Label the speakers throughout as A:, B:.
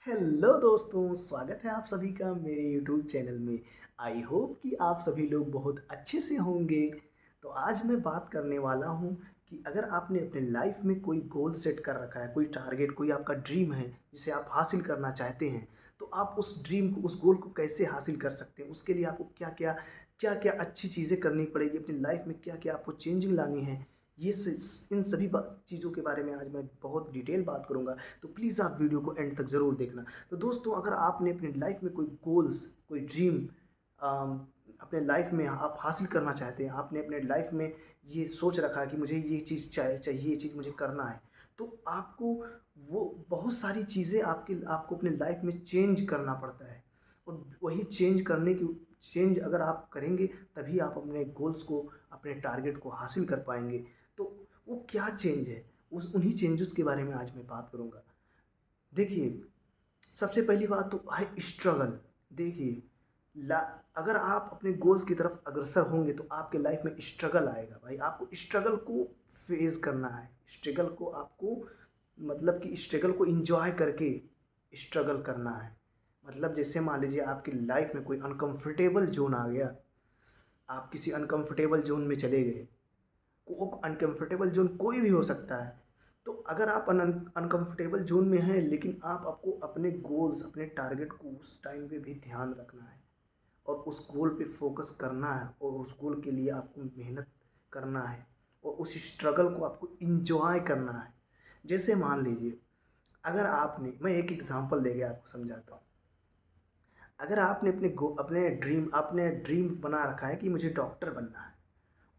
A: Hello दोस्तों, स्वागत है आप सभी का मेरे यूट्यूब चैनल में। आई होप कि आप सभी लोग बहुत अच्छे से होंगे। तो आज मैं बात करने वाला हूँ कि अगर आपने अपने लाइफ में कोई गोल सेट कर रखा है, कोई टारगेट, कोई आपका ड्रीम है जिसे आप हासिल करना चाहते हैं, तो आप उस ड्रीम को, उस गोल को कैसे हासिल कर सकते हैं। उसके लिए आपको क्या क्या अच्छी चीज़ें करनी पड़ेगी अपनी लाइफ में, क्या क्या आपको चेंजिंग लानी है। इन सभी चीज़ों के बारे में आज मैं बहुत डिटेल बात करूँगा। तो प्लीज़ आप वीडियो को एंड तक ज़रूर देखना। तो दोस्तों, अगर आपने अपनी लाइफ में कोई गोल्स, कोई ड्रीम अपने लाइफ में आप हासिल करना चाहते हैं, आपने अपने लाइफ में ये सोच रखा है कि मुझे ये चीज़ चाहिए, ये चीज़ मुझे करना है, तो आपको वो बहुत सारी चीज़ें आपको अपने लाइफ में चेंज करना पड़ता है। और वही चेंज अगर आप करेंगे, तभी आप अपने गोल्स को, अपने टारगेट को हासिल कर पाएंगे। तो वो क्या चेंज है, उस उन्हीं चेंजेस के बारे में आज मैं बात करूँगा। देखिए, सबसे पहली बात तो है स्ट्रगल। देखिए, ला अगर आप अपने गोल्स की तरफ अग्रसर होंगे तो आपके लाइफ में स्ट्रगल आएगा भाई। आपको स्ट्रगल को फेस करना है। स्ट्रगल को आपको, मतलब कि स्ट्रगल को एंजॉय करके स्ट्रगल करना है। मतलब जैसे मान लीजिए आपकी लाइफ में कोई अनकंफर्टेबल ज़ोन आ गया, आप किसी अनकंफर्टेबल ज़ोन में चले गए। वो अनकंफर्टेबल ज़ोन कोई भी हो सकता है। तो अगर आप अनकंफर्टेबल ज़ोन में हैं, लेकिन आपको अपने गोल्स, अपने टारगेट को उस टाइम पे भी ध्यान रखना है और उस गोल पे फोकस करना है और उस गोल के लिए आपको मेहनत करना है और उस स्ट्रगल को आपको इंजॉय करना है। जैसे मान लीजिए, अगर आपने, मैं एक एग्जांपल देके आपको समझाता हूँ। अगर आपने अपने ड्रीम बना रखा है कि मुझे डॉक्टर बनना है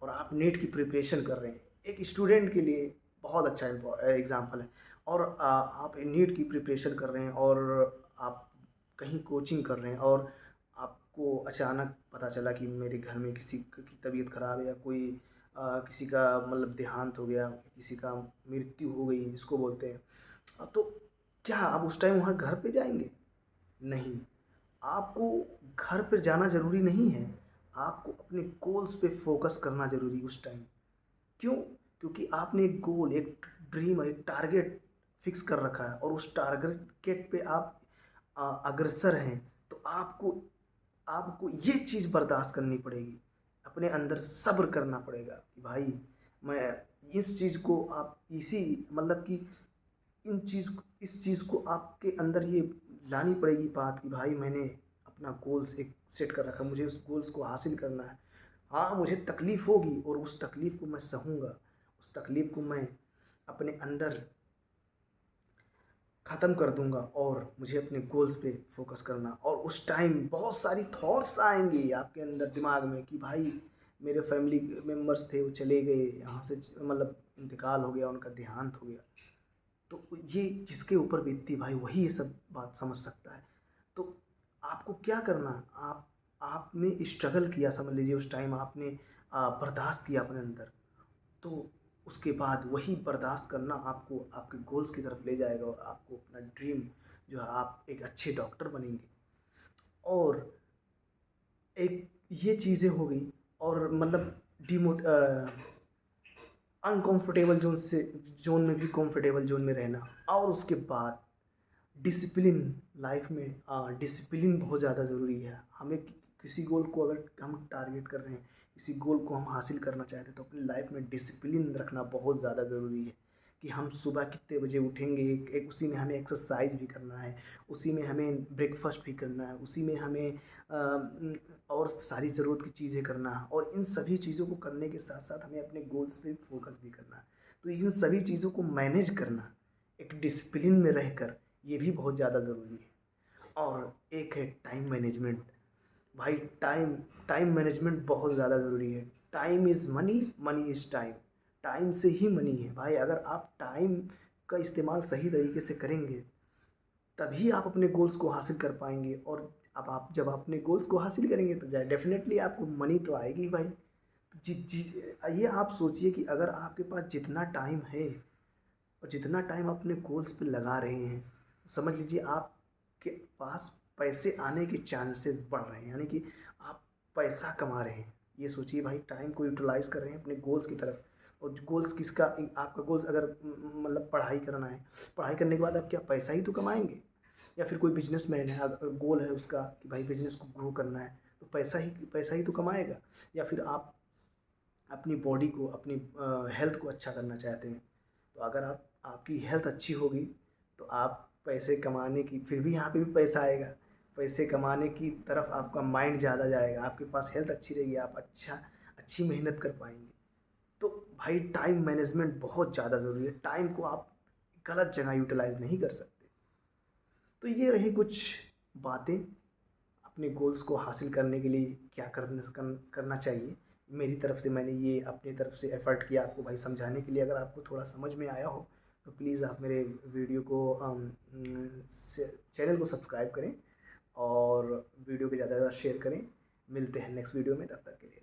A: और आप नीट की प्रिपरेशन कर रहे हैं, एक स्टूडेंट के लिए बहुत अच्छा एग्जांपल है। और आप नीट की प्रिपरेशन कर रहे हैं और आप कहीं कोचिंग कर रहे हैं और आपको अचानक पता चला कि मेरे घर में किसी की तबीयत ख़राब है, या कोई किसी का मतलब देहांत हो गया, किसी का मृत्यु हो गई जिसको बोलते हैं। तो क्या आप उस टाइम वहाँ घर पे जाएंगे? नहीं। आपको घर पर जाना ज़रूरी नहीं है। आपको अपने गोल्स पे फोकस करना ज़रूरी है उस टाइम। क्यों? क्योंकि आपने एक गोल, एक ड्रीम, एक टारगेट फिक्स कर रखा है और उस टारगेट पे आप अग्रसर हैं। तो आपको आपको ये चीज़ बर्दाश्त करनी पड़ेगी। अपने अंदर सब्र करना पड़ेगा कि भाई, मैं इस चीज़ को, आप इसी, मतलब कि इस चीज़ को आपके अंदर ये लानी पड़ेगी बात कि भाई, मैंने अपना गोल्स एक सेट कर रखा है, मुझे उस गोल्स को हासिल करना है। हाँ, मुझे तकलीफ़ होगी और उस तकलीफ़ को मैं सहूँगा। उस तकलीफ़ को मैं अपने अंदर ख़त्म कर दूँगा और मुझे अपने गोल्स पे फ़ोकस करना। और उस टाइम बहुत सारी थॉट्स आएँगी आपके अंदर दिमाग में कि भाई, मेरे फैमिली मेंबर्स थे, वो चले गए यहाँ से, मतलब इंतकाल हो गया, उनका देहांत हो गया। तो ये जिसके ऊपर बीतती भाई, वही ये सब बात समझ सकता है। तो आपको क्या करना, आपने स्ट्रगल किया, समझ लीजिए उस टाइम आपने बर्दाश्त किया अपने अंदर। तो उसके बाद वही बर्दाश्त करना आपको आपके गोल्स की तरफ ले जाएगा और आपको अपना ड्रीम जो है, आप एक अच्छे डॉक्टर बनेंगे। और एक ये चीज़ें हो गई। और मतलब डिमोट अनकंफर्टेबल जोन में भी कंफर्टेबल जोन में रहना। और उसके बाद डिसिप्लिन। लाइफ में डिसिप्लिन बहुत ज़्यादा ज़रूरी है। हमें किसी गोल को अगर हम टारगेट कर रहे हैं, किसी गोल को हम हासिल करना चाहते हैं, तो अपनी लाइफ में डिसिप्लिन रखना बहुत ज़्यादा ज़रूरी है। कि हम सुबह कितने बजे उठेंगे, एक उसी में हमें एक्सरसाइज भी करना है, उसी में हमें ब्रेकफास्ट भी करना है, उसी में हमें और सारी ज़रूरत की चीज़ें करना है। और इन सभी चीज़ों को करने के साथ साथ हमें अपने गोल्स पे फोकस भी करना है। तो इन सभी चीज़ों को मैनेज करना एक डिसिप्लिन में रहकर, ये भी बहुत ज़्यादा ज़रूरी है। और एक है टाइम मैनेजमेंट। भाई, टाइम टाइम मैनेजमेंट बहुत ज़्यादा ज़रूरी है। Time is money, money is time. Time से ही मनी है भाई। अगर आप टाइम का इस्तेमाल सही तरीके से करेंगे, तभी आप अपने गोल्स को हासिल कर पाएंगे। और अब आप जब अपने गोल्स को हासिल करेंगे, तो डेफिनेटली आपको मनी तो आएगी ही भाई। तो जी जी, ये आप सोचिए कि अगर आपके पास जितना टाइम है और जितना टाइम अपने गोल्स पे लगा रहे हैं, समझ लीजिए आपके पास पैसे आने के चांसेस बढ़ रहे हैं, यानी कि आप पैसा कमा रहे हैं। ये सोचिए भाई, टाइम को यूटिलाइज कर रहे हैं अपने गोल्स की तरफ। और गोल्स किसका, आपका गोल्स अगर मतलब पढ़ाई करना है, पढ़ाई करने के बाद आप क्या पैसा ही तो कमाएंगे। या फिर कोई बिजनेसमैन है, अगर गोल है उसका कि भाई बिजनेस को ग्रो करना है, तो पैसा ही तो कमाएगा। या फिर आप अपनी बॉडी को, अपनी हेल्थ को अच्छा करना चाहते हैं, तो अगर आपकी हेल्थ अच्छी होगी तो आप पैसे कमाने की, फिर भी यहाँ पे भी पैसा आएगा, पैसे कमाने की तरफ आपका माइंड ज़्यादा जाएगा। आपके पास हेल्थ अच्छी रहेगी, आप अच्छी मेहनत कर पाएंगे। तो भाई टाइम मैनेजमेंट बहुत ज़्यादा ज़रूरी है। टाइम को आप गलत जगह यूटिलाइज नहीं कर सकते। तो ये रही कुछ बातें, अपने गोल्स को हासिल करने के लिए क्या करना चाहिए। मेरी तरफ से मैंने ये अपनी तरफ से एफ़र्ट किया आपको भाई समझाने के लिए। अगर आपको थोड़ा समझ में आया हो तो प्लीज़ आप मेरे वीडियो को चैनल को सब्सक्राइब करें और वीडियो को ज़्यादा से ज़्यादा शेयर करें। मिलते हैं नेक्स्ट वीडियो में, तब तक के लिए।